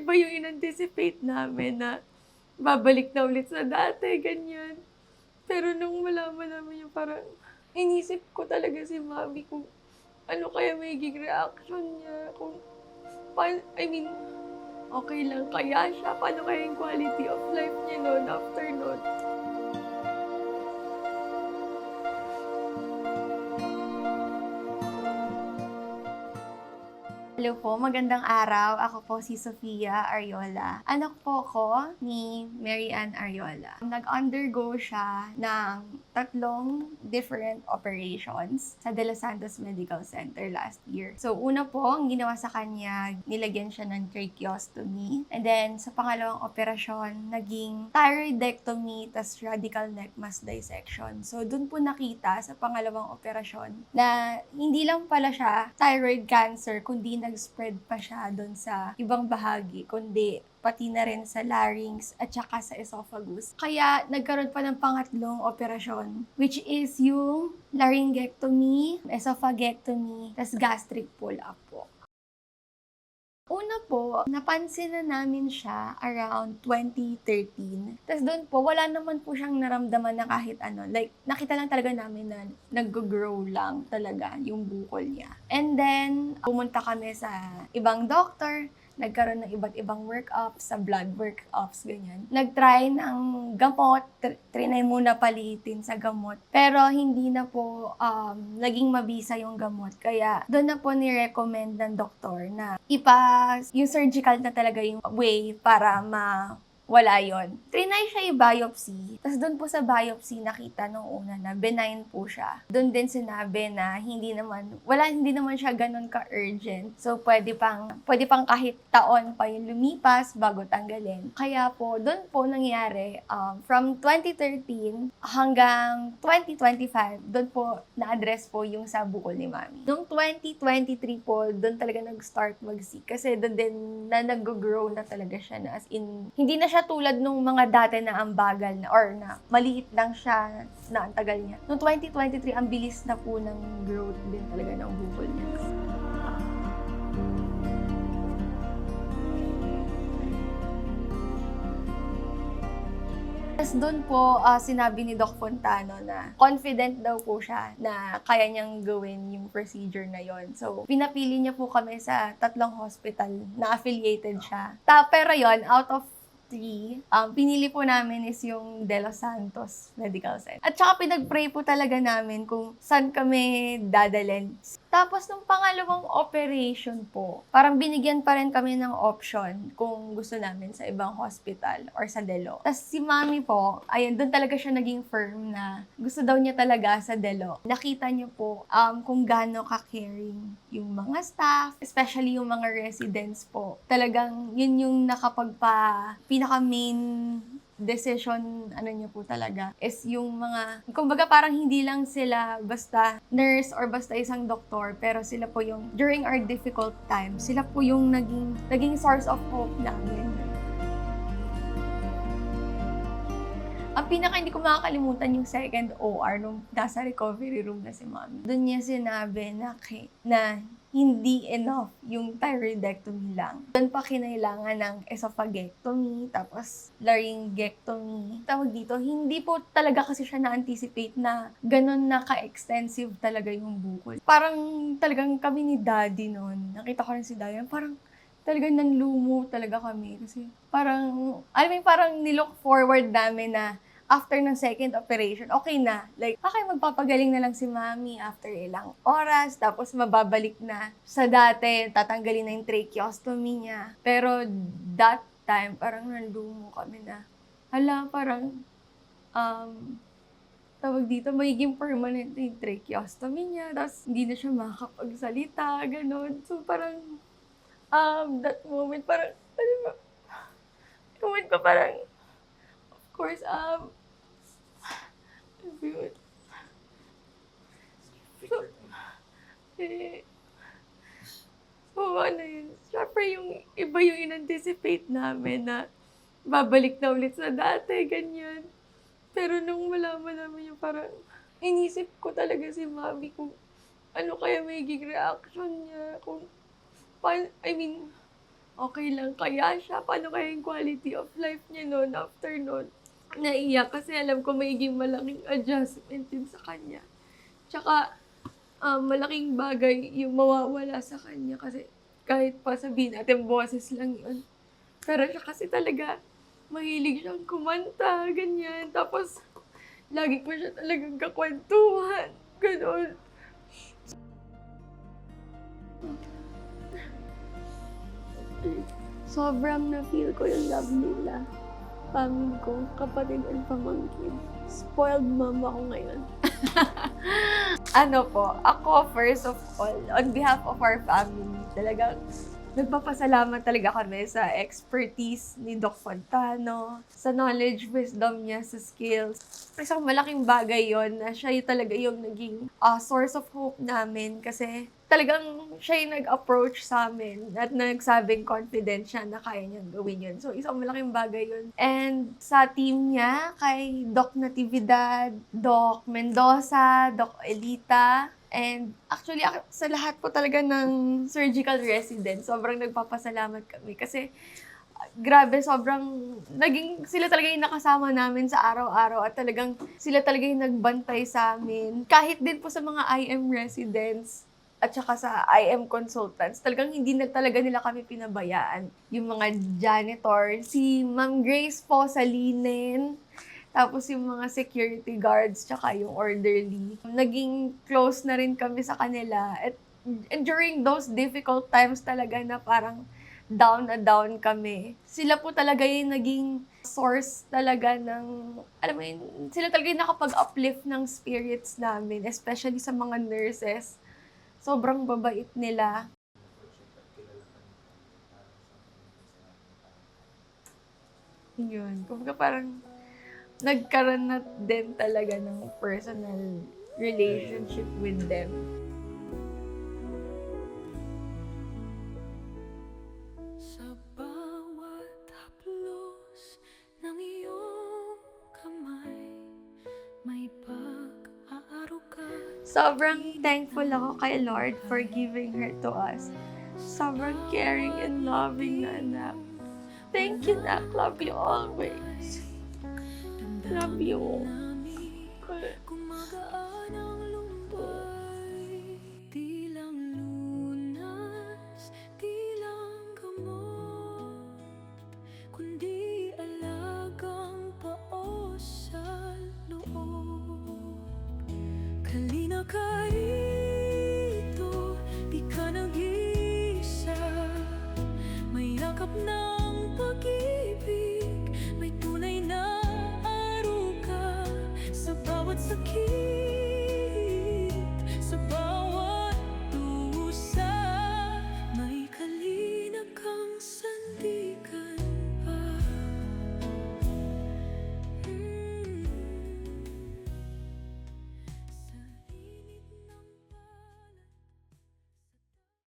iba yung in-anticipate namin na babalik na ulit sa dati, ganyan. Pero nung malaman namin yung parang inisip ko talaga si mami kung ano kaya magiging reaction niya, kung I mean, okey lang kaya siya, paano kaya yung quality of life niya nun after nun. Hello po, magandang araw. Ako po si Sofia Ariola. Anak po ko ni Mary Ann Ariola. Nag-undergo siya ng 3 different operations sa De Los Santos Medical Center last year. So, una po, ang ginawa sa kanya, nilagyan siya ng tracheostomy. And then, sa pangalawang operasyon, naging thyroidectomy tas radical neck mass dissection. So, dun po nakita sa pangalawang operasyon na hindi lang pala siya thyroid cancer, kundi nag-spread pa siya doon sa ibang bahagi, kundi pati na rin sa larynx at saka sa esophagus. Kaya nagkaroon pa ng pangatlong operasyon, which is yung laryngectomy, esophagectomy, tas gastric pull-up po. Una po, napansin na namin siya around 2013. Tas doon po, wala naman po siyang naramdaman na kahit ano. Like, nakita lang talaga namin na nag-grow lang talaga yung bukol niya. And then, pumunta kami sa ibang doctor, nagkaroon ng iba't ibang workups, sa blood workups, ganyan. Nag-try ng gamot, trinay muna palitin sa gamot. Pero hindi na po naging mabisa yung gamot. Kaya doon na po ni-recommend ng doktor na yung surgical na talaga yung way para wala yon. Trinay siya i-biopsy. Tapos doon po sa biopsy, nakita nung una na benign po siya. Doon din sinabi na hindi naman siya ganun ka-urgent. So, pwede pang kahit taon pa yung lumipas bago tanggalin. Kaya po, doon po nangyari, from 2013 hanggang 2025, doon po na-address po yung sa bukol ni Mami. Noong 2023 po, doon talaga nag-start mag-sick. Kasi doon din na nag-grow na talaga siya na as in, hindi na siya tulad nung mga dati na ang bagal na or na maliit lang siya na ang tagal niya. Noong 2023, ang bilis na po ng growth din talaga ng bukol niya. Tapos doon po, sinabi ni Doc Fontano na confident daw po siya na kaya niyang gawin yung procedure na yon. So, pinapili niya po kami sa 3 hospital na affiliated siya. Pero yon, out of 3, pinili po namin is yung De Los Santos Medical Center. At saka pinag-pray po talaga namin kung saan kami dadalhin. Tapos nung pangalawang operation po, parang binigyan pa rin kami ng option kung gusto namin sa ibang hospital or sa Delo. Tapos si Mami po, ayun, doon talaga siya naging firm na gusto daw niya talaga sa Delo. Nakita niyo po kung gaano ka-caring yung mga staff, especially yung mga residents po. Talagang yun yung pinaka-main decision, niyo po talaga, is yung mga, kumbaga parang hindi lang sila basta nurse or basta isang doktor, pero sila po yung, during our difficult times, sila po yung naging source of hope namin. Ang pinaka hindi ko makakalimutan yung second OR nung nasa recovery room na si Mami. Doon niya sinabi na hindi enough yung thyroidectomy lang. Doon pa kinailangan ng esophagectomy, tapos laryngectomy. Tawag dito, hindi po talaga kasi siya na-anticipate na ganun na ka-extensive talaga yung bukol. Parang talagang kami ni Daddy noon, nakita ko rin si Daddy, parang talagang nanlumo talaga kami. Kasi parang, parang nilook forward namin na after ng second operation, okay na. Like, okay, magpapagaling na lang si Mami after ilang oras, tapos mababalik na sa dati, tatanggalin na yung tracheostomy niya. Pero that time, parang nanlumo kami na, parang, tawag dito, magiging permanent na yung tracheostomy niya, tapos hindi na siya makakapagsalita, ganun. So, parang, that moment, parang, of course, yun. Yun. Syempre yung iba yung in-anticipate namin na babalik na ulit sa dati, ganyan. Pero nung malaman namin yung parang, inisip ko talaga si Mami kung ano kaya magiging reaction niya, kung I mean, okay lang kaya siya? Paano kaya yung quality of life niya noon after noon? Naiyak kasi alam ko magiging malaking adjustment din sa kanya. Tsaka, malaking bagay yung mawawala sa kanya kasi kahit pa sabihin natin boses lang yun. Pero siya kasi talaga, mahilig siyang kumanta, ganyan. Tapos, lagi ko siya talagang kakwentuhan. Ganon. Sobrang na-feel ko yung love nila. Family ko, kapatid and pamangkin. Spoiled mom ako ngayon. Ano po, ako first of all, on behalf of our family, talagang nagpapasalamat talaga kami sa expertise ni Doc Fontano, sa knowledge, wisdom niya, sa skills. Isang malaking bagay yon na siya talaga yung naging source of hope namin kasi talagang siya yung nag-approach sa amin at nagsabing confident siya na kaya niyang gawin yun. So, isang malaking bagay yun. And sa team niya, kay Doc Natividad, Doc Mendoza, Doc Elita, and actually, sa lahat po talaga ng surgical residents, sobrang nagpapasalamat kami kasi grabe, sobrang sila talaga yung nakasama namin sa araw-araw at talagang sila talaga yung nagbantay sa amin. Kahit din po sa mga IM residents at saka sa IM consultants, talagang hindi na talaga nila kami pinabayaan. Yung mga janitor, si Ma'am Grace po sa linen, tapos yung mga security guards, tsaka yung orderly. Naging close na rin kami sa kanila. And during those difficult times talaga na parang down na down kami, sila po talaga yung naging source talaga ng, alam mo yun, sila talaga yung nakapag-uplift ng spirits namin, especially sa mga nurses. Sobrang babait nila. Yun. Kumbaga parang nagkaroon na din talaga ng personal relationship with them. Sa bawat haplos ng iyong kamay, may pag-aaruga. Sobrang thankful ako kay Lord for giving her to us. Sobrang caring and loving na anak. Thank you, Nak. Love you always. Love you. Gumagaan ang lumbay, di lang lunas, di lang gamot, kundi alagang paos sa loob. Kalina ka rito, di ka nag-iisa, may yakap ng pag-ibig, may tunay na aruga sa bawat sakit.